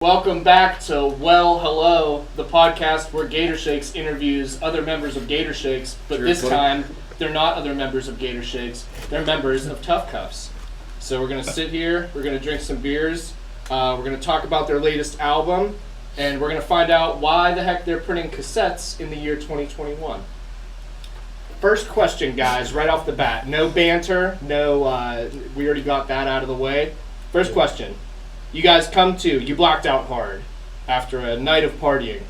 Welcome back to Well Hello, the podcast where Gator Shakes interviews other members of Gator Shakes, but this time they're not other members of Gator Shakes, they're members of Tough Cuffs. So we're going to sit here, we're going to drink some beers, we're going to talk about their latest album, and we're going to find out why the heck they're printing cassettes in the year 2021. First question, guys, right off the bat. No banter, we already got that out of the way. First question. You guys you blacked out hard after a night of partying.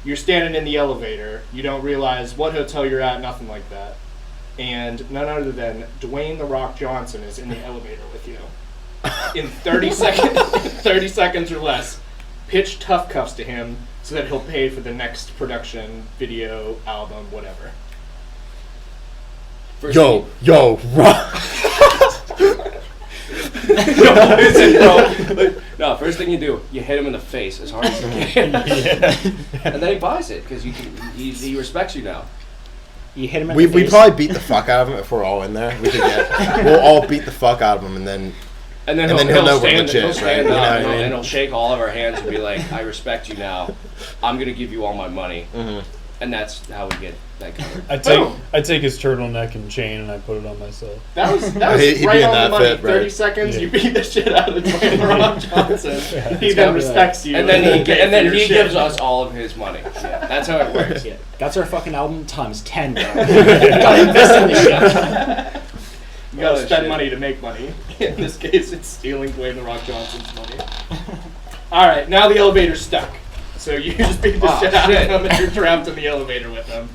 You're standing in the elevator. You don't realize what hotel you're at, nothing like that. And none other than Dwayne "The Rock" Johnson is in the elevator with you. In 30 seconds or less, pitch Tough Cuffs to him so that he'll pay for the next production, video, album, whatever. Rock. No, first thing you do, you hit him in the face as hard as you can. And then he buys it because he respects you now. You hit him in the face. We probably beat the fuck out of him if we're all in there. We'll all beat the fuck out of him, and then he'll know we're legit, right? And he'll shake all of our hands and be like, "I respect you now. I'm gonna give you all my money." Mm-hmm. And that's how we get that covered. I take his turtleneck and chain and I put it on myself. That was right on the money. 30 seconds, you beat the shit out of Dwayne "The Rock" Johnson. He then respects you. And then he gives us all of his money. Yeah, that's how it works. Yeah. That's our fucking album times 10, bro. You gotta invest in this shit. You gotta spend money to make money. In this case, it's stealing Dwayne "The Rock" Johnson's money. Alright, now the elevator's stuck. So you just beat the shit out of him and you're trapped in the elevator with him.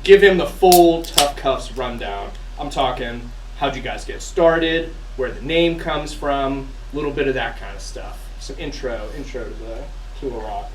Give him the full Tough Cuffs rundown. I'm talking, how'd you guys get started, where the name comes from, a little bit of that kind of stuff. Some intro to the Rock.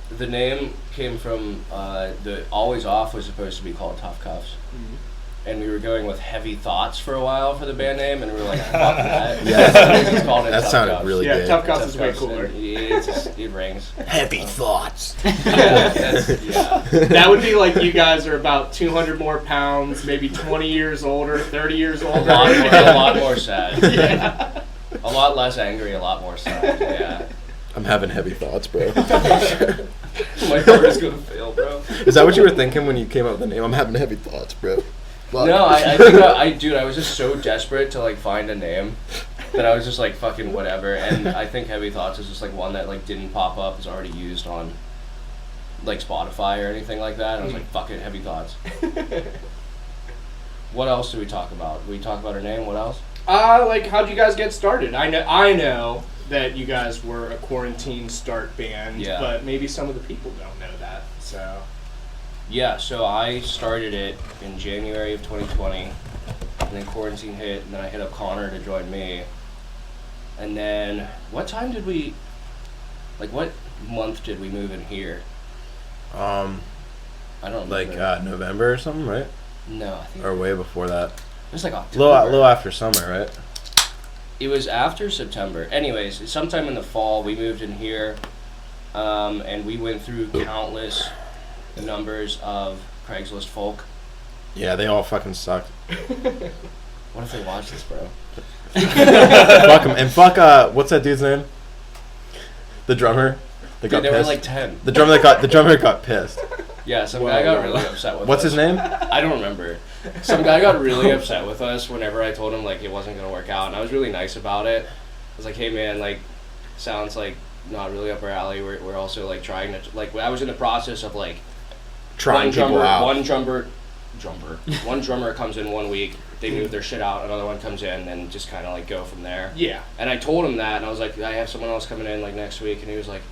The name came from the Always Off was supposed to be called Tough Cuffs. Mm-hmm. And we were going with Heavy Thoughts for a while for the band name, and we were like, fuck that. That sounded really good. Yeah, Tough Cuffs is way cooler. It rings. Heavy Thoughts. That would be like you guys are about 200 more pounds, maybe 20 years older, 30 years older. A lot more sad. Yeah. A lot less angry, a lot more sad. Yeah. I'm having heavy thoughts, bro. My heart is gonna fail, bro. Is that what you were thinking when you came up with the name? I'm having heavy thoughts, bro. Fuck. No, I think I was just so desperate to like find a name that I was just like fucking whatever, and I think Heavy Thoughts is just like one that like didn't pop up, is already used on like Spotify or anything like that. And I was like, fuck it, Heavy Thoughts. What else do we talk about? We talk about our name. What else? Like how'd you guys get started? I know that you guys were a quarantine start band, but maybe some of the people don't know that. So. Yeah, so I started it in January of 2020, and then quarantine hit, and then I hit up Connor to join me. And then, what month did we move in here? I don't know. Like November or something, right? No, I think. Or way before that. It was like October. A little after summer, right? It was after September. Anyways, sometime in the fall, we moved in here, and we went through countless numbers of Craigslist folk. Yeah, they all fucking sucked. What if they watch this, bro? Fuck them. And fuck, what's that dude's name? The drummer that got pissed. There were like 10. The drummer got pissed. Yeah, some guy got really upset with us. What's his name? I don't remember. Some guy got really upset with us whenever I told him like it wasn't gonna work out, and I was really nice about it. I was like, hey man, like, sounds like not really up our alley. We're also like trying to, like, I was in the process of like trying people out. One drummer comes in 1 week, they move their shit out, another one comes in, and just kind of like go from there. Yeah. And I told him that, and I was like, I have someone else coming in like next week, and he was like,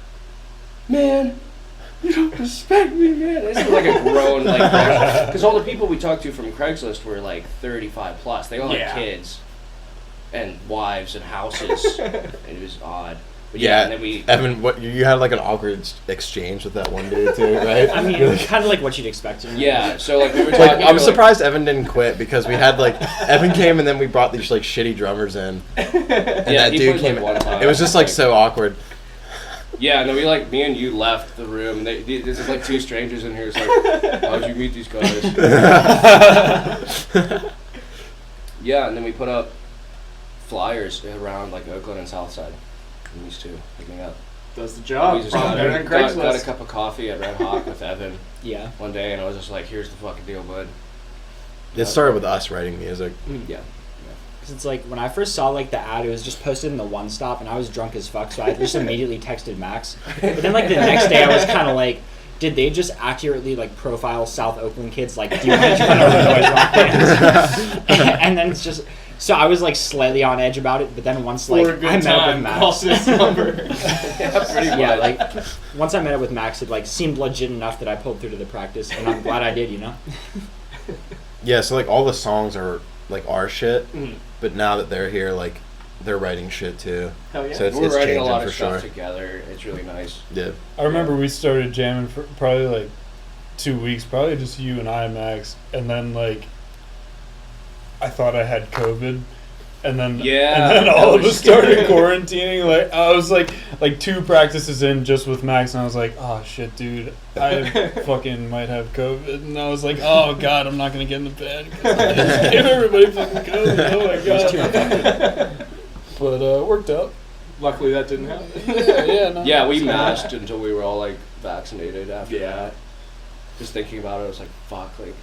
man, you don't respect me, man. This is like a grown, like, because all the people we talked to from Craigslist were like 35 plus. They all had kids and wives and houses, and it was odd. But and then Evan, what you had like an awkward exchange with that one dude too, right? I mean, kind of like what you'd expect. Yeah, so like we were talking. I'm surprised Evan didn't quit because we had like Evan came and then we brought these like shitty drummers in, and that dude came. Like, one time. It was just like so awkward. Yeah, no, me and you left the room. This is like two strangers in here. It's like, how'd you meet these guys? Yeah, and then we put up flyers around like Oakland and Southside. He used to pick me up. Does the job. We just got a cup of coffee at Red Hawk with Evan. Yeah. One day, and I was just like, "Here's the fucking deal, bud." It started with us writing music. Yeah. Because it's like, when I first saw like the ad, it was just posted in the One Stop, and I was drunk as fuck, so I just immediately texted Max. But then like the next day, I was kind of like, did they just accurately like profile South Oakland kids? Like, do you want to join Illinois rock bands? And then it's just, so I was like slightly on edge about it, but then once like I met up with Max, call this number. yeah, like once I met up with Max, it like seemed legit enough that I pulled through to the practice, and I'm glad I did. You know. Yeah, so like all the songs are like our shit, but now that they're here, like they're writing shit too. Hell yeah. So it's We're writing a changing lot for of stuff sure. together. It's really nice. Yeah. I remember we started jamming for probably like 2 weeks, probably just you and I, Max, and then like I thought I had COVID, and then all of us started quarantining. Like I was like 2 practices in just with Max, and I was like, oh shit, dude, I fucking might have COVID, and I was like, oh god, I'm not gonna get in the bed because I just gave everybody fucking COVID. Oh my god. But it worked out. Luckily, that didn't happen. Yeah, we matched until we were all like vaccinated after that. Just thinking about it, I was like, fuck, like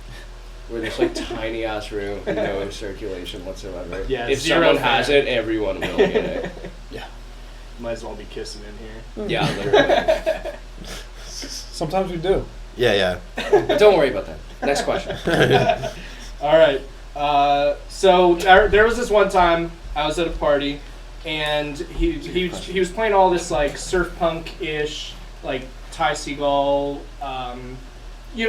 we're in this like tiny ass room, no circulation whatsoever. Yeah, if someone has it, everyone will get it. Yeah. Might as well be kissing in here. Yeah, literally. Sometimes we do. Yeah. But don't worry about that. Next question. All right. So there was this one time I was at a party, and he was playing all this like surf punk ish, like Ty Segall,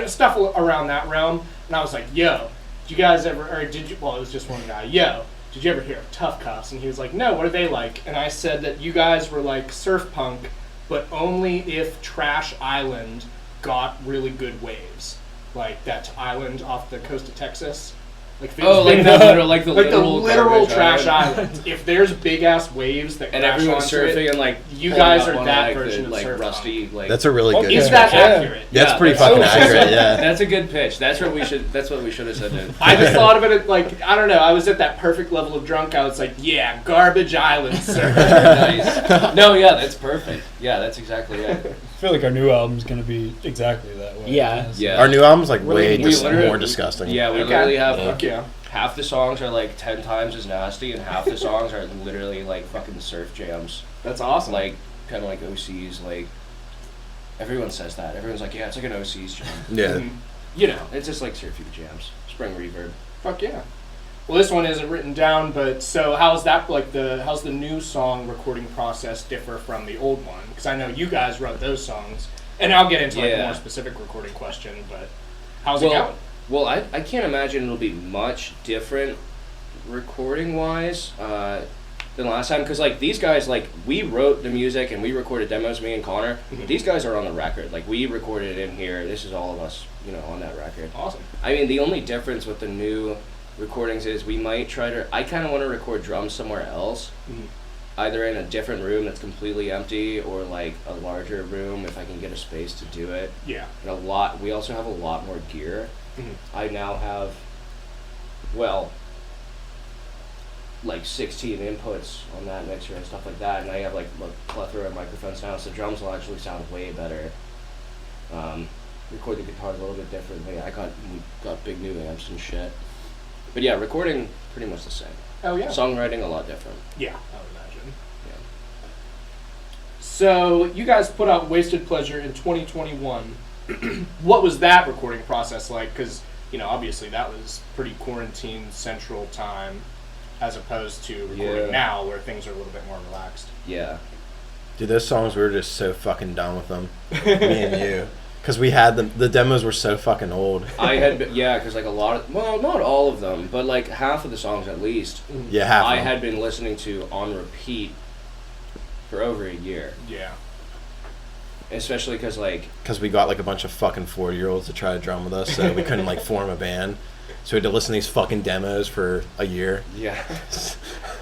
stuff around that realm. And I was like, yo, did you guys ever, or did you, well, it was just one guy, yo, did you ever hear of Tough Cuffs? And he was like, no, what are they like? And I said that you guys were like surf punk, but only if Trash Island got really good waves. Like that island off the coast of Texas. Like the literal trash island. If there's big ass waves that and crash everyone's onto surfing it, and like you guys are on, that like, version the, of like surf rusty punk. like. That's a really good Is pitch. that accurate? That's pretty fucking accurate, yeah. That's a good pitch. That's what we should have said. To I just thought of it like, I don't know, I was at that perfect level of drunk. I was like, yeah, garbage island surf. Nice. No, yeah, that's perfect. Yeah, that's exactly it. I feel like our new album's gonna be exactly that way. Yeah. Yeah. Our new album's like way literally- more disgusting. Yeah, we literally have Fuck yeah. half the songs are like 10 times as nasty, and half the songs are literally like fucking surf jams. That's awesome. Like kind of like OCs. Like everyone says that. Everyone's like, yeah, it's like an OCs jam. Yeah. You know, It's just like surfy jams. Spring reverb. fuck yeah. Well, this one isn't written down, but so how's the new song recording process differ from the old one? Because I know you guys wrote those songs, and I'll get into like a more specific recording question. But how's it going? Well, I can't imagine it'll be much different recording wise than last time, because like these guys, like we wrote the music and we recorded demos, me and Connor. These guys are on the record. Like we recorded it in here. This is all of us, on that record. Awesome. I mean, the only difference with the new recordings is we might try to. I kind of want to record drums somewhere else, either in a different room that's completely empty or like a larger room if I can get a space to do it. Yeah. And we also have a lot more gear. I now have, like 16 inputs on that mixer and stuff like that, and I have like a plethora of microphones now, so drums will actually sound way better. Record the guitar a little bit differently. We got big new amps and shit. But yeah, recording pretty much the same. Oh yeah. Songwriting a lot different. Yeah, I would imagine. Yeah. So you guys put out Wasted Pleasure in 2021. What was that recording process like? Because obviously that was pretty quarantine central time, as opposed to recording now, where things are a little bit more relaxed. Yeah. Dude, those songs, we were just so fucking done with them. Me and you. Because we had them, the demos were so fucking old. Because like a lot of, not all of them, but like half of the songs at least. Yeah, half of I them. had been listening to on repeat for over a year. Yeah. Especially because like... Because we got like a bunch of fucking 40-year-olds to try to drum with us, so we couldn't like form a band. So we had to listen to these fucking demos for a year. Yeah.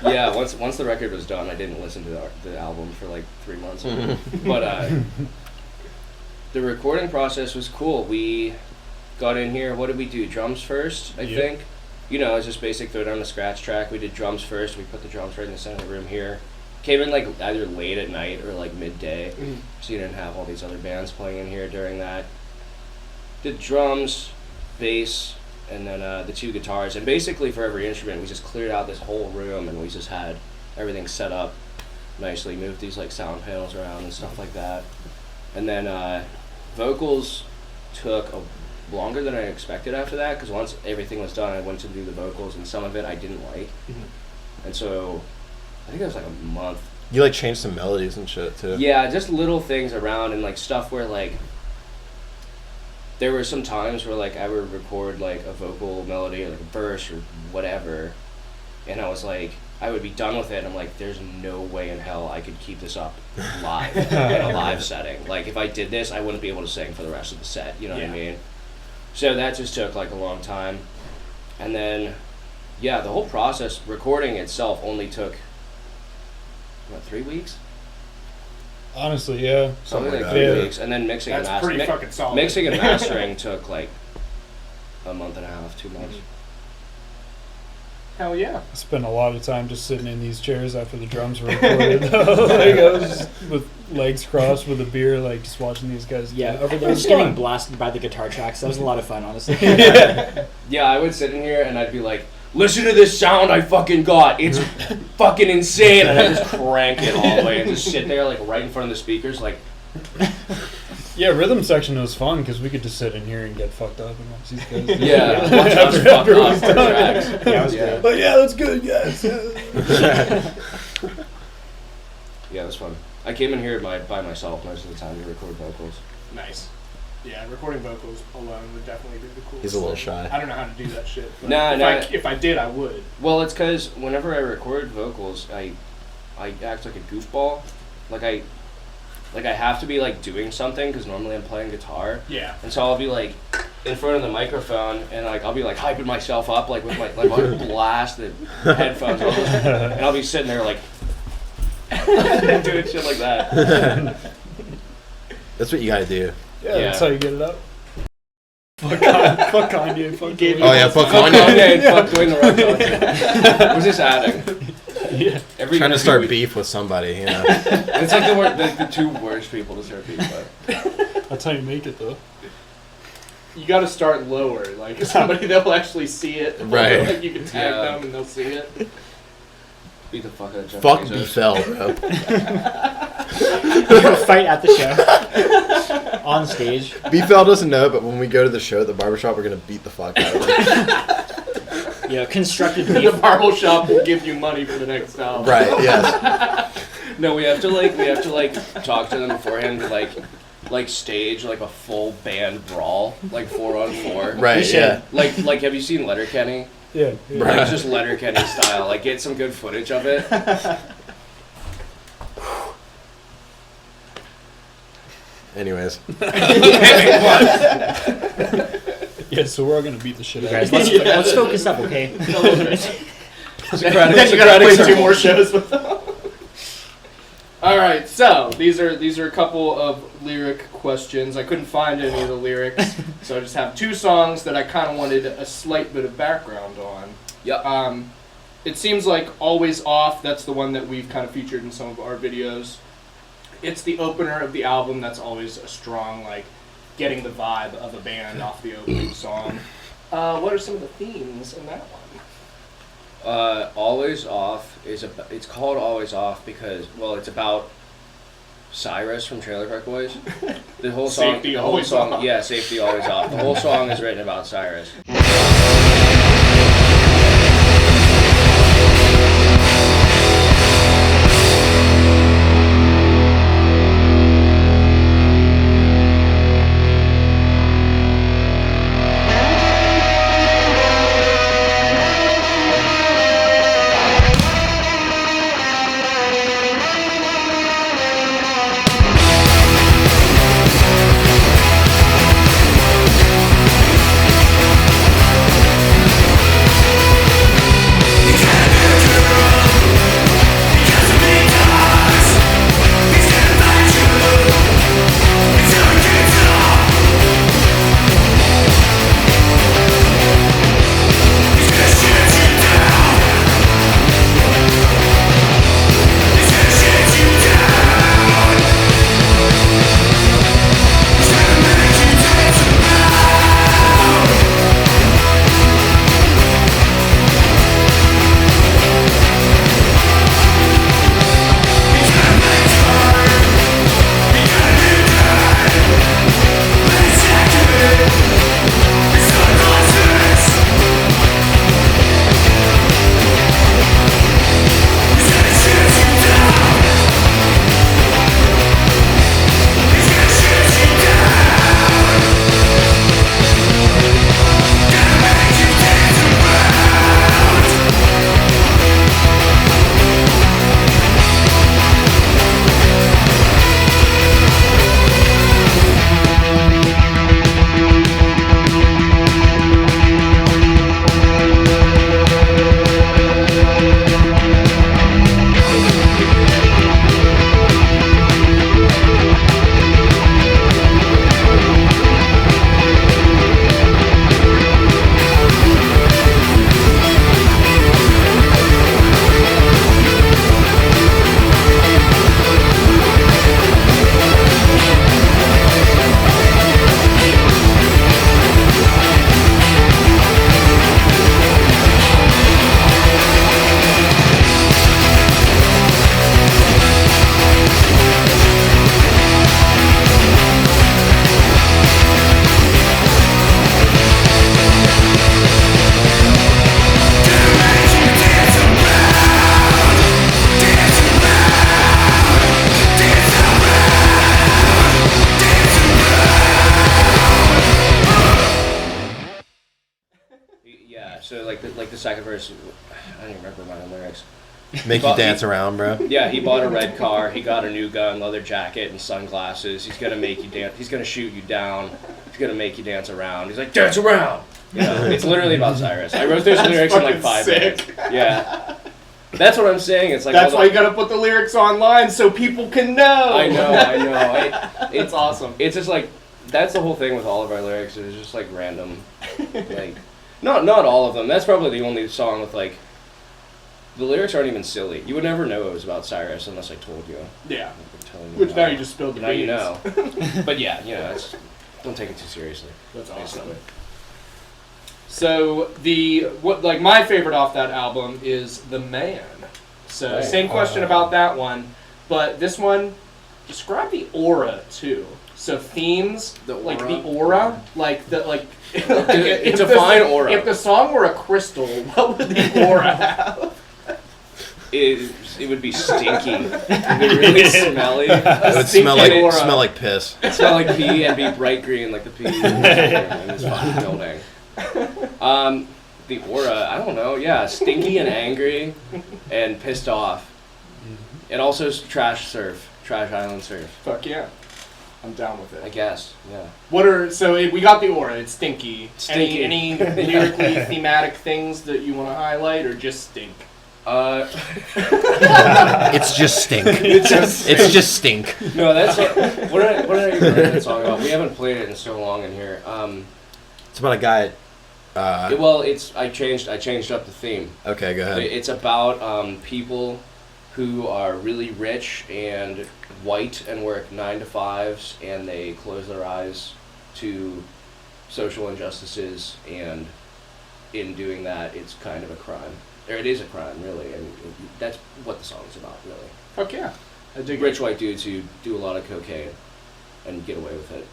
Yeah, once the record was done, I didn't listen to the album for like 3 months. But the recording process was cool. We got in here, what did we do? Drums first, I think. It's just basic throw down the scratch track. We did drums first. We put the drums right in the center of the room here. came in like either late at night or like midday, so you didn't have all these other bands playing in here during that. Did drums, bass, and then the 2 guitars, and basically for every instrument we just cleared out this whole room and we just had everything set up nicely, moved these like sound panels around and stuff like that. And then vocals took longer than I expected after that, because once everything was done I went to do the vocals, and some of it I didn't like, and so I think it was like a month. You like changed some melodies and shit too. Yeah, just little things around, and like stuff where like there were some times where like I would record like a vocal melody or like a verse or whatever, and I was like, I would be done with it and I'm like, there's no way in hell I could keep this up live in a live setting. Like if I did this I wouldn't be able to sing for the rest of the set, you know what I mean? So that just took like a long time. And then the whole process, recording itself, only took 3 weeks? Honestly, yeah. Something like that. 3 weeks. And then mixing That's and pretty mastering. fucking solid. Mixing and mastering took like a month and a half, 2 months. Hell yeah. I spent a lot of time just sitting in these chairs after the drums were recorded. Like I was just with legs crossed with a beer, like just watching these guys. Yeah, do it. over there just getting blasted by the guitar tracks. That was a lot of fun, honestly. Yeah, I would sit in here and I'd be like, listen to this sound I fucking got. It's fucking insane. And I just crank it all the way and just sit there like right in front of the speakers like... Yeah, rhythm section was fun because we could just sit in here and get fucked up and watch these guys. Yeah, watch us fuck after off the tracks. Yeah, it was great. But yeah, that's good. Yes. Yeah, it was fun. I came in here by myself most of the time to record vocals. Nice. Yeah, recording vocals alone would definitely be the coolest. He's a little thing. shy. I don't know how to do that shit. But Nah, if I did, I would. Well, it's because whenever I record vocals, I act like a goofball. Like I have to be like doing something because normally I'm playing guitar. Yeah. And so I'll be like in front of the microphone and like I'll be like hyping myself up like with my like I'll blast the headphones on and I'll be sitting there like doing shit like that. That's what you gotta do. Yeah, that's how you get it up. Fuck Kanye. Fuck Kanye. Oh yeah, fuck Fuck Kanye. Kanye and fuck Dwayne The Rock Johnson. Who's this adding? Yeah. Trying to start beef with somebody, you know. It's like the 2 worst people to start beef with. That's how you make it, though. You got to start lower, like somebody that will actually see it. Right. Like you can tag them and they'll see it. Beat the fuck out of Jeff Fuck Bezos. B-Fell, bro. Fight at the show. On stage. B-Fell doesn't know, but when we go to the show at the barbershop, we're gonna beat the fuck out of him. Yeah, constructed The beef. barber shop will give you money for the next album. Right, yes. No, we have to talk to them beforehand to like stage like a full band brawl, like 4-on-4. Right, yeah. Like have you seen Letterkenny? Yeah. Right. Like just Letterkenny style. Like get some good footage of it. Anyways. Yeah, so we're all gonna beat the shit out Guys, of you. let's focus up, okay? Then you gotta play 2 more shows with them. All right, so these are a couple of lyric questions. I couldn't find any of the lyrics, so I just have 2 songs that I kind of wanted a slight bit of background on. Yep. It seems like Always Off, that's the one that we've kind of featured in some of our videos. It's the opener of the album. That's always a strong, like, getting the vibe of a band off the opening song. What are some of the themes in that one? Always Off it's called Always Off because, well, it's about Cyrus from Trailer Park Boys. The whole song, Safety Always Off. Yeah, Safety Always Off. The whole song is written about Cyrus. the second verse. I don't even remember my lyrics. Make you dance around, bro. Yeah, he bought a red car. He got a new gun, leather jacket, and sunglasses. He's gonna make you dance. He's gonna shoot you down. He's gonna make you dance around. He's like, dance around. You know, it's literally about Cyrus. I wrote those lyrics in like 5 minutes. Yeah, that's what I'm saying. It's like that's why you gotta put the lyrics online so people can know. I know. It's awesome. It's just like that's the whole thing with all of our lyrics. It's just like random, like not all of them. That's probably the only song with like. The lyrics aren't even silly. You would never know it was about Cyrus unless I told you. Yeah. You which now you just spilled the now beans. you know. But yeah, don't take it too seriously. That's awesome. Basically. So my favorite off that album is The Man. So same question about that one, but this one, describe the aura too. So themes, like the aura, it's a fine aura. If the song were a crystal, what would the aura have? It would be stinky. It would be really smelly. It would smell like piss. It'd smell like pee and be bright green like the pee in this fucking building. The aura, I don't know. Yeah, stinky and angry and pissed off. And also trash island surf. Fuck yeah. I'm down with it. I guess, yeah. We got the aura, it's stinky. Any lyrically thematic things that you want to highlight or just stink? It's just stink. It's just stink. No, that's what did I even write that song about? We haven't played it in so long in here. It's about a guy. I changed up the theme. Okay, go ahead. It's about people who are really rich and white and work 9 to 5s, and they close their eyes to social injustices, and in doing that, it's kind of a crime. Or it is a crime, really, and that's what the song's about, really. Fuck yeah. I dig rich white dudes who do a lot of cocaine and get away with it.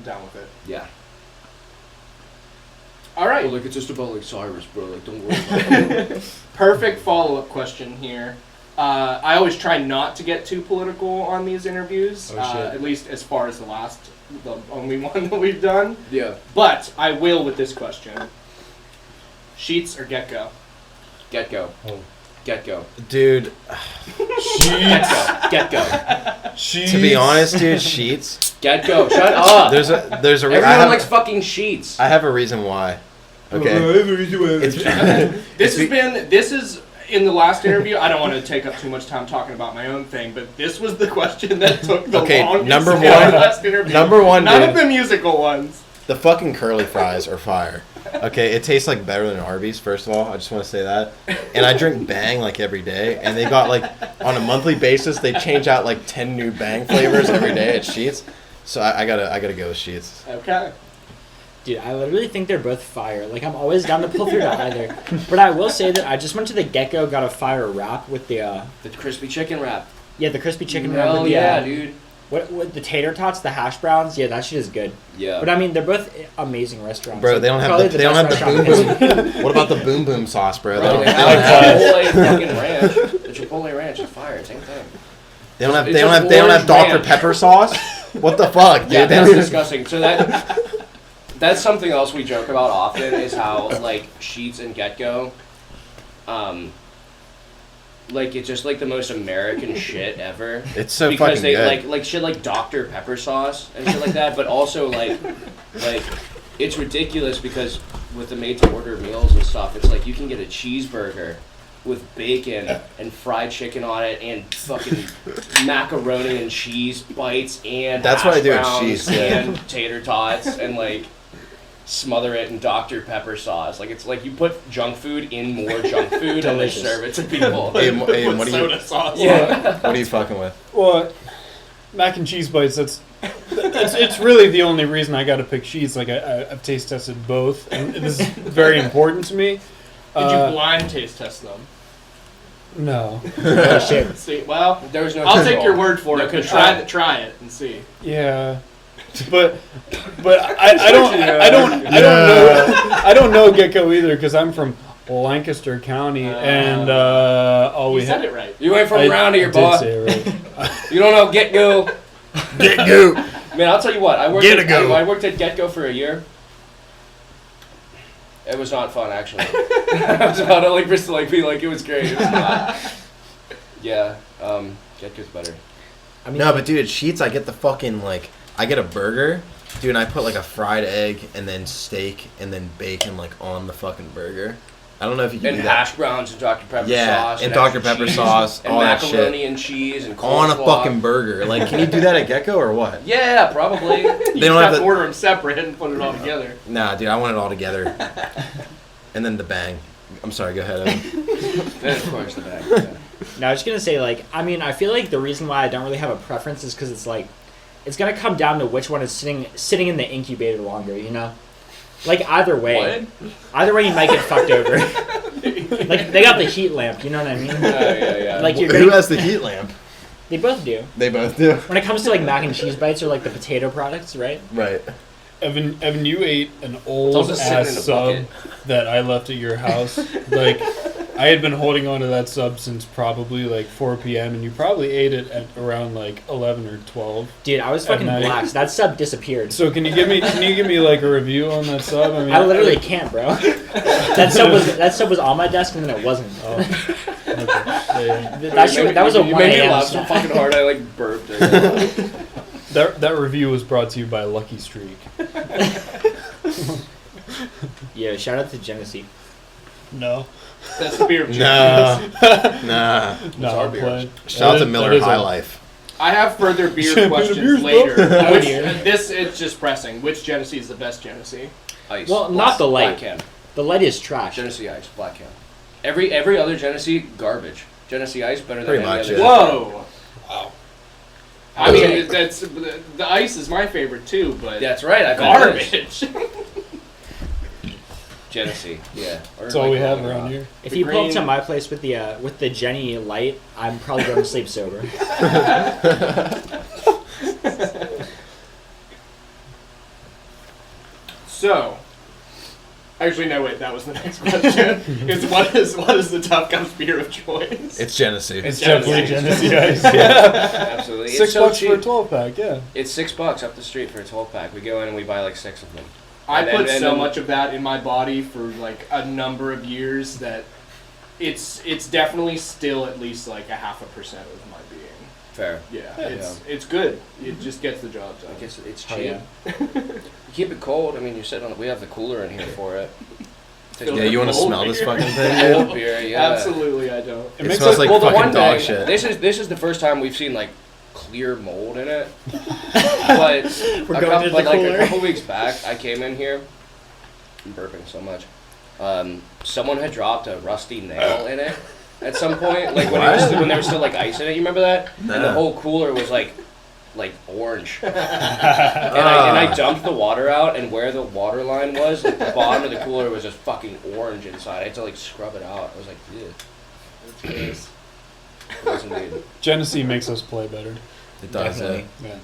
I'm down with it. Yeah. All right. Well, like, it's just about, like, Cyrus, bro. Like, don't worry about it. Perfect follow-up question here. I always try not to get too political on these interviews, at least as far as the only one that we've done. Yeah. But I will with this question. Sheets or Get-Go? Get-Go. Oh. Get-Go. Dude. Get-Go. To be honest, dude, Sheets. Get-Go. Shut up. There's a Everyone likes fucking Sheets. I have a reason why. Okay. This is in the last interview. I don't want to take up too much time talking about my own thing, but this was the question that took the longest number in the last interview. Number one, none dude, of the musical ones. The fucking curly fries are fire. Okay, it tastes like better than Arby's, first of all. I just want to say that. And I drink Bang like every day, and they got like on a monthly basis they change out like 10 new Bang flavors every day at Sheets. So I gotta go with Sheets. Okay. Dude, I literally think they're both fire. Like, I'm always down to pull through to either. But I will say that I just went to the Get-Go, got a fire wrap with the crispy chicken wrap. Yeah, the crispy chicken wrap. Hell with the, yeah, dude. What the tater tots, the hash browns? Yeah, that shit is good. Yeah. But I mean, they're both amazing restaurants. Bro, they don't have the boom boom. What about the boom boom sauce, bro? They have Chipotle fucking ranch. The Chipotle ranch is fire. Same thing. They don't have Dr. Pepper sauce. What the fuck, dude? Yeah, that's disgusting. So that's something else we joke about often is how like Sheets and Get-Go, like it's just like the most American shit ever. It's so because fucking they good. like shit like Dr. Pepper sauce and shit like that, but also like it's ridiculous because with the made-to-order meals and stuff, it's like you can get a cheeseburger with bacon and fried chicken on it and fucking macaroni and cheese bites and that's what I do with browns cheese and tater tots and like smother it in Dr. Pepper sauce. Like it's like you put junk food in more junk food and they serve it to people. Hey, what are you? Sauce. Yeah. What are you fucking with? Well, mac and cheese bites. It's really the only reason I got to pick Sheets. Like I've taste tested both, and this is very important to me. Did you blind taste test them? No. Oh, shit. See, well, There was no I'll control. take your word for No it. But control. try it and see. Yeah. But I don't know Get-Go either because I'm from Lancaster County and all we You said it right. You went from around here, I boy. did say it right. You don't know Get-Go. Get-Go. Man, I'll tell you what. I worked at Get-Go for a year. It was not fun, actually. I was about to be like, it was great. It was not. Yeah, Get-Go's better. I mean, No, but dude, at Sheets I get the fucking I get a burger, dude, and I put like a fried egg and then steak and then bacon on the fucking burger. I don't know if you can And do that. hash browns and Dr. Pepper Yeah, sauce. and Dr. extra Pepper cheese, sauce, and all that macaroni shit. and cheese and On a coleslaw. fucking burger. Can you do that at Get-Go or what? Yeah, probably. You don't have have to the- order them separate and put it all together. Nah, dude, I want it all together. And then the Bang. I'm sorry, go ahead, Evan. And of course the bag. Yeah. No, I was just gonna say, I feel like the reason why I don't really have a preference is because it's gonna come down to which one is sitting in the incubator longer, you know? Either way. What? Either way you might get fucked over. They got the heat lamp, you know what I mean? Yeah. Who has the heat lamp? They both do. They both do. When it comes to mac and cheese bites or the potato products, right? Right. Evan, you ate an old also sitting ass in a sub bucket. that I left at your house. I had been holding on to that sub since probably 4 p.m. and you probably ate it at around 11 or 12. Dude, I was fucking night. black. So that sub disappeared. So can you give me a review on that sub? I mean, I literally can't, bro. that sub was on my desk and then it wasn't. Oh. Okay. Yeah. That was a You 1 made me a.m. laugh so fucking hard I burped it. That review was brought to you by Lucky Streak. Yeah, shout out to Genesee. No. That's the beer of Nah. champions. Nah. No, our I'm beer? playing. Shout out to That Miller is High a- Life. I have further beer Champion of questions beers, bro. later. Oh, dear. This it's just pressing. Which Genesee is the best Genesee? Ice. Well, not the light. Black can. The light is trash. Genesee Ice, black can. Every other Genesee, garbage. Genesee Ice, better than Pretty any much, other. yeah. Whoa. Wow. I mean, that's the ice is my favorite too, but That's right, I bet it is. garbage. Genesee, yeah. Or That's all we have around here. If The you pull up to green- my place with the Jenny light, I'm probably going to sleep sober. So, actually, no, wait, that was the next question. What is the Tough Cups beer of choice? It's Genesee. It's definitely Genesee Ice. Absolutely. It's so $6 cheap. for a 12-pack, yeah. It's $6 up the street for a 12-pack. We go in and we buy like 6 of them. I put so much of that in my body for like a number of years that it's definitely still at least like 0.5% of my being. Fair. Yeah, it's good. It just gets the job done. I guess it's Oh, cheap. yeah. You keep it cold. I mean, you're sitting on. We have the cooler in here for it. Yeah, you want to smell this fucking thing, Cold dude? beer, yeah. Absolutely, I don't. It smells like the fucking one dog thing- shit. This is the first time we've seen like clear mold in it. But We're going to the like cooler. a couple weeks back, I came in here. I'm burping so much. Someone had dropped a rusty nail in it at some point, like when there was still like ice in it. You remember that? Nah. And the whole cooler was like orange. and I dumped the water out, and where the water line was, like, the bottom of the cooler was just fucking orange inside. I had to like scrub it out. I was like, yeah. It was indeed. Genesee makes us play better. It does, Definitely. Yeah.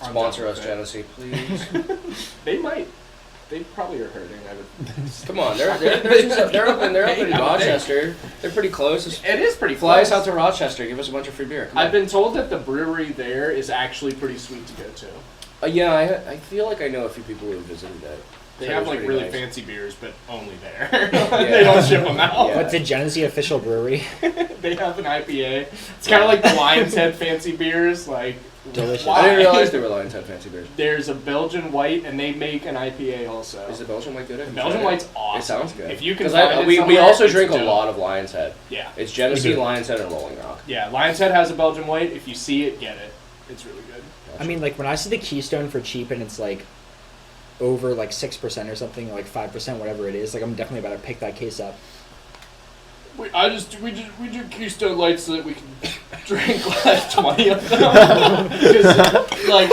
Sponsor us, Genesee, please. They might. They probably are hurting. I would. Come on, they're up in Rochester. They're pretty close. It is pretty Fly us close. out to Rochester. Give us a bunch of free beer. Come I've on. been told that the brewery there is actually pretty sweet to go to. Yeah, I feel like I know a few people who have visited that. They So have it's like pretty really nice. fancy beers, but only there. They don't ship them out. Yeah. What's the Genesee official brewery? They have an IPA. It's kind of like the Lion's Head fancy beers. Like, Delicious. why? I didn't realize they were Lion's Head fancy beers. There's a Belgian white, and they make an IPA also. Is the Belgian white good? Have you Belgian tried it? white's awesome. It sounds good. If you can Because find it we somewhere, also it's drink a dope. lot of Lion's Head. Yeah. It's Genesee, We do. Lion's Head, and Rolling Rock. Yeah, Lion's Head has a Belgian white. If you see it, get it. It's really good. I mean, like when I see the Keystone for cheap and it's like over like 6% or something, like 5%, whatever it is, like I'm definitely about to pick that case up. We drink Keystone Lights so that we can drink like 20 of them. 'Cause, like,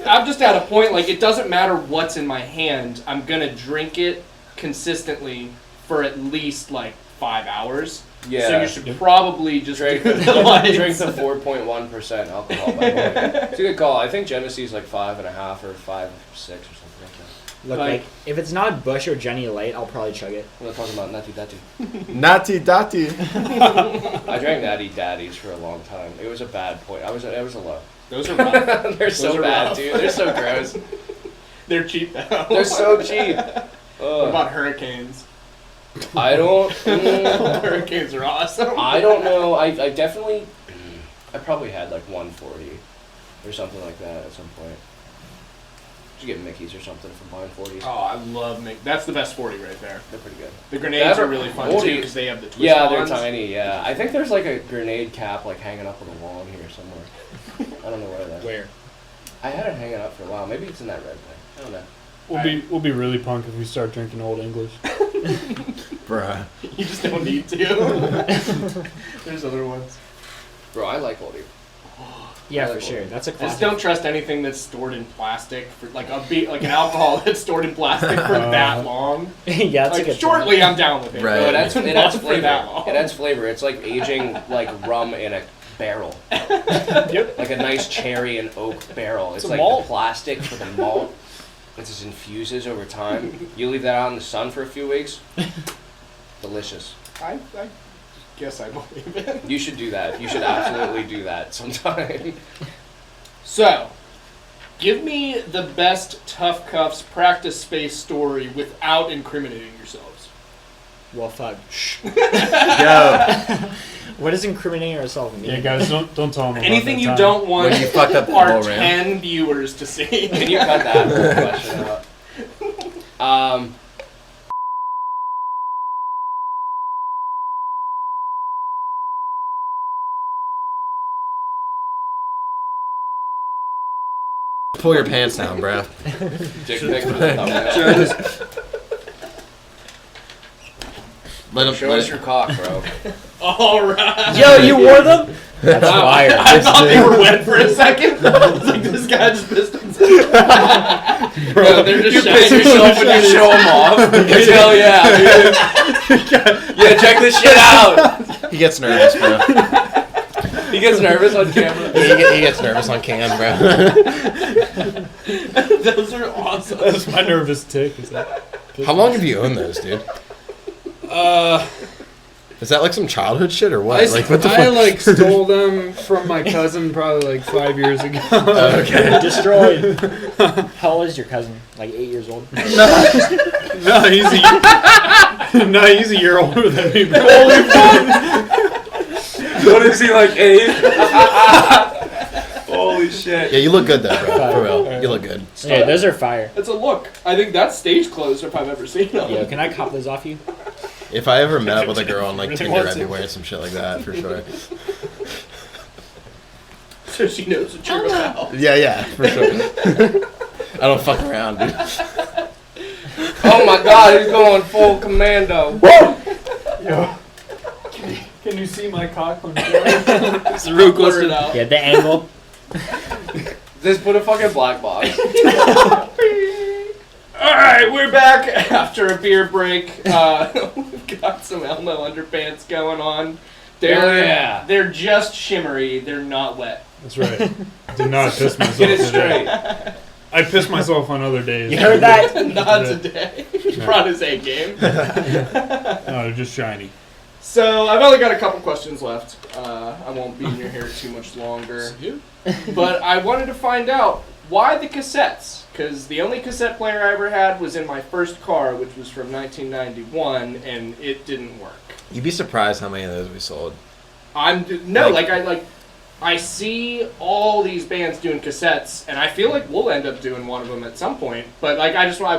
I'm just at a point, like, it doesn't matter what's in my hand. I'm gonna drink it consistently for at least like 5 hours. Yeah. So you should probably just Drink do the lights. drink the 4.1% alcohol by volume. It's a good call. I think Genesee's like 5.5 or 5.6 or something like that. Look, Like- like if it's not Bush or Jenny Light, I'll probably chug it. We're not talking about Natty Daddy. Natty Dati. I drank Natty Daddies for a long time. It was a bad point. It was a low. Those are rough. They're so Those are bad, rough. dude. They're so gross. They're cheap though. They're so cheap. What Ugh. about hurricanes? I don't. Hurricanes are awesome. I don't know. I definitely. I probably had like 140 or something like that at some point. Should get Mickey's or something from buying 40s. Oh, I love Mick. That's the best 40 right there. They're pretty good. The grenades That are really fun 40 too because they have the twist Yeah, they're ons. tiny. Yeah, I think there's like a grenade cap like hanging up on the wall in here somewhere. I don't know where that. Where? I had it hanging up for a while. Maybe it's in that red thing. I don't know. We'll be really punk if we start drinking Old English. Bruh. You just don't need to. There's other ones. Bro, I like Oldie. Yeah, I for like sure. Old. That's a I just classic. don't trust anything that's stored in plastic for like an alcohol that's stored in plastic for that long. Yeah, that's a Like good shortly, I'm down with it. Right. No, but it adds not for flavor. that long. It adds flavor. It's like aging like rum in a barrel. Yep. Like a nice cherry and oak barrel. It's a like malt. the plastic for the malt. It just infuses over time. You leave that out in the sun for a few weeks. Delicious. I guess I believe it. You should do that. You should absolutely do that sometime. So, give me the best Tough Cuffs practice space story without incriminating yourselves. Well, fuck. Yo. What does incriminating yourself mean? Yeah, guys, don't tell them about Anything that you time. don't want When you fucked up the our whole rim. 10 viewers to see. Can you cut that whole question out? Pull your pants down, bruh. Dick pic for the thumbnail. Let him. Show us your cock, bro. Alright. Yo, you wore them? That's Wow. fire. I thought they were wet for a second. I was like, this guy just pissed himself. Bro, they're just You piss shining yourself when you show them off. Hell yeah, dude. Yeah, check this shit out. He gets nervous, bro. He gets nervous on camera. He gets nervous on cam, bro. Those are awesome. That's my nervous tick. Is that How long have you owned those, dude? Is that like some childhood shit or what? What the fuck? stole them from my cousin probably like 5 years ago. Okay. Destroyed. How old is your cousin? Like 8 years old? No, he's a year older than me. Bro. What is he, like 8? Holy shit. Yeah, you look good though, bro. For real. You look good. Yeah, those are fire. It's a look. I think that's stage clothes if I've ever seen them. Yo, can I cop those off you? If I ever met up with a girl on like Really Tinder, want I'd be to. wearing some shit like that for sure. So she knows what you're about. Yeah, for sure. I don't fuck around, dude. Oh my god, he's going full commando. Yo, can you see my cock when It's real close it out. Yeah, the angle. Just put a fucking black box. Alright, we're back after a beer break. We've got some Elmo underpants going on. They're just shimmery. They're not wet. That's right. Did not piss myself Get it today. straight. I piss myself on other days. You heard that? Not today. He brought his A game. No, they're just shiny. So I've only got a couple questions left. I won't be in your hair too much longer. But I wanted to find out why the cassettes. Because the only cassette player I ever had was in my first car, which was from 1991, and it didn't work. You'd be surprised how many of those we sold. I see all these bands doing cassettes, and I feel like we'll end up doing one of them at some point. But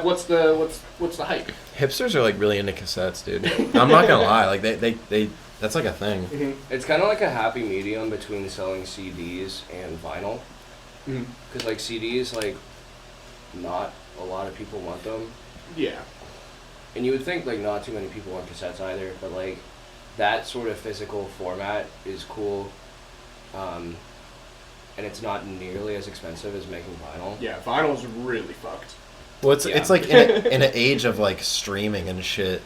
what's the hype? Hipsters are like really into cassettes, dude. I'm not gonna lie, like they that's like a thing. Mm-hmm. It's kind of like a happy medium between selling CDs and vinyl. Because like CDs, like not a lot of people want them. Yeah. And you would think like not too many people want cassettes either, but like that sort of physical format is cool. And it's not nearly as expensive as making vinyl. Yeah, vinyl's really fucked. Well, it's Yeah. it's like in an age of like streaming and shit.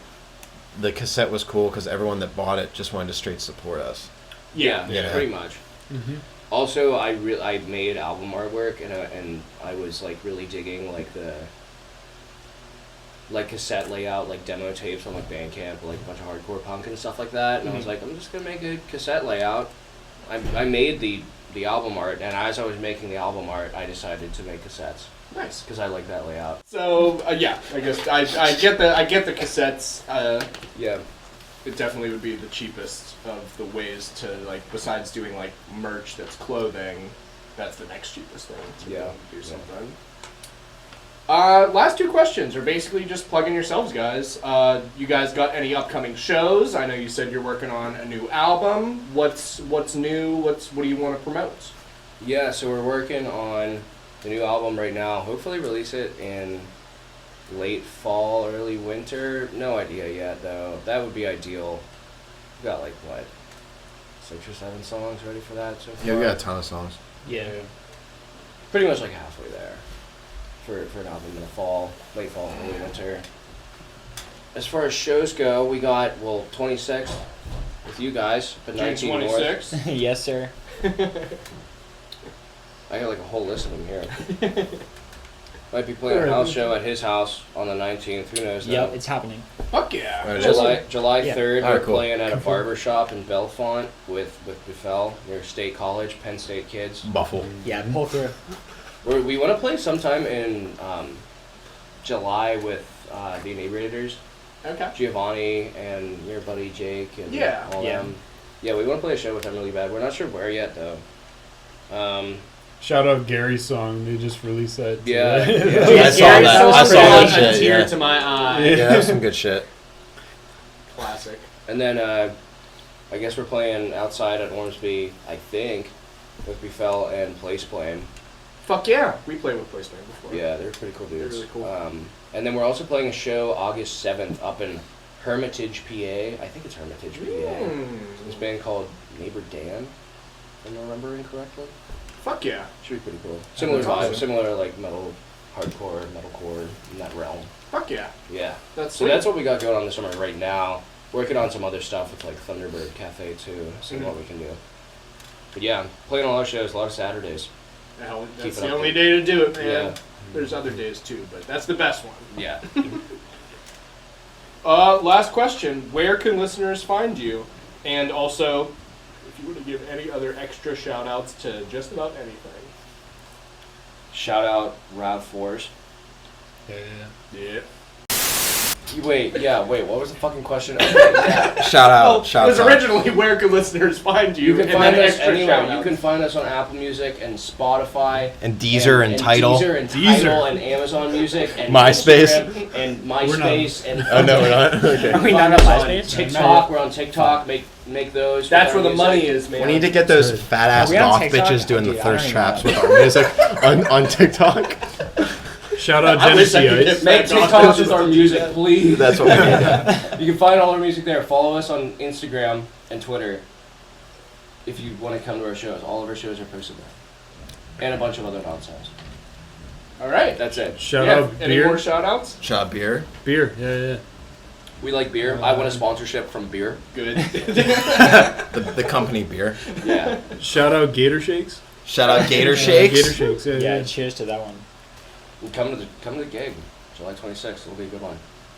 The cassette was cool because everyone that bought it just wanted to straight support us. Yeah. Yeah. Pretty much. Mm-hmm. Also, I made album artwork and I was like really digging like the like cassette layout, like demo tapes on like Bandcamp, like a bunch of hardcore punk and stuff like that. And I was like, I'm just gonna make a cassette layout. I made the album art, and as I was making the album art, I decided to make cassettes Nice. because I like that layout. So yeah, I guess I get the cassettes. Yeah. It definitely would be the cheapest of the ways to like besides doing like merch that's clothing. That's the next cheapest thing to be able to do something. Last two questions are basically just plugging yourselves, guys. You guys got any upcoming shows? I know you said you're working on a new album. What's new? What do you want to promote? Yeah, so we're working on the new album right now. Hopefully release it in late fall, early winter. No idea yet, though. That would be ideal. We got like, what, 6 or 7 songs ready for that so far? Yeah, we got a ton of songs. Yeah. Pretty much like halfway there for an album in the fall, late fall, early winter. As far as shows go, we got, 26th with you guys, but June 19 North. 26th. Yes, sir. I got like a whole list of them here. Might be playing a house show at his house on the 19th. Who knows? Yep, though? it's happening. Fuck yeah. Right, it is. July Yeah. 3rd, Alright, we're cool. playing at a barber shop in Bellefonte with Buffel near State College, Penn State kids. Buffalo. Yeah, pull through. We want to play sometime in July with the Inebriators, Okay. Giovanni and your buddy Jake and Yeah. all Yeah. them. Yeah, we want to play a show with them really bad. We're not sure where yet though. Shout out Gary's song. They just released that. Yeah, today. yeah. I saw Gary's that. so I saw pretty. that A shit. tear Yeah. to my eye. Yeah, that was some good shit. Classic. And then I guess we're playing outside at Ormsby, I think, with Buffel and Place Blame. Fuck yeah. We played with Placement before. Yeah, they're pretty cool dudes. They're really cool. And then we're also playing a show August 7th up in Hermitage, PA. I think it's Hermitage, PA. This band called Neighbor Dan, if I'm remembering correctly. Fuck yeah. Should be pretty cool. Similar That's vibe, awesome. similar like metal, hardcore, metalcore in that realm. Fuck yeah. Yeah. That's So sweet. that's what we got going on this summer right now. Working on some other stuff with like Thunderbird Cafe too, seeing what we can do. But yeah, playing a lot of shows, a lot of Saturdays. Hell, Keep that's it the up. only day to do it, man. Yeah. There's other days too, but that's the best one. Yeah. Last question. Where can listeners find you? And also, if you want to give any other extra shout-outs to just about anything. Shout out Rav4s. Yeah. Wait, what was the fucking question? Okay, yeah. Shout out. Well, shout it was out. originally where can listeners find you? You can and find then us extra anywhere. shout-outs. You can find us on Apple Music and Spotify. And Deezer and Tidal. Deezer and Tidal and Amazon Music and MySpace. Instagram and MySpace and Oh, no, we're not? Okay. Are we not find on us on MySpace? TikTok. We're on TikTok. Make those. That's with where our the money music. is, man. We need to get those fat ass Are we on goth TikTok? bitches doing the Dude, I thirst don't traps even with our music on TikTok. Shout out I wish I Genesee could Ice. get Make Fat TikToks goth with our bitches. music, please. That's what we need. You can find all our music there. Follow us on Instagram and Twitter if you want to come to our shows. All of our shows are posted there. And a bunch of other nonsense. All right. That's it. Shout out Any beer. more shout-outs? Shot beer. Beer. Yeah. We like beer. I want a sponsorship from beer. Good. The company beer. Yeah. Shout out Gator Shakes. Shout out Gator Shakes. Gator Shakes. Yeah, cheers to that one. And come to the gig. July 26th. It'll be a good one.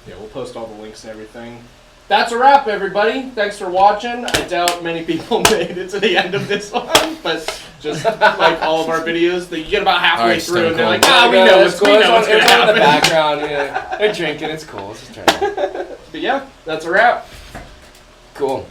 Yeah, we'll post all the links and everything. That's a wrap, everybody. Thanks for watching. I doubt many people made it to the end of this one, but just like all of our videos, you get about halfway Alright, through and they're Stone like, Cold. we know what's cool. going to It's on in happen. the background. Yeah. They're drinking. It's cool. It's just turning. But yeah, that's a wrap. Cool.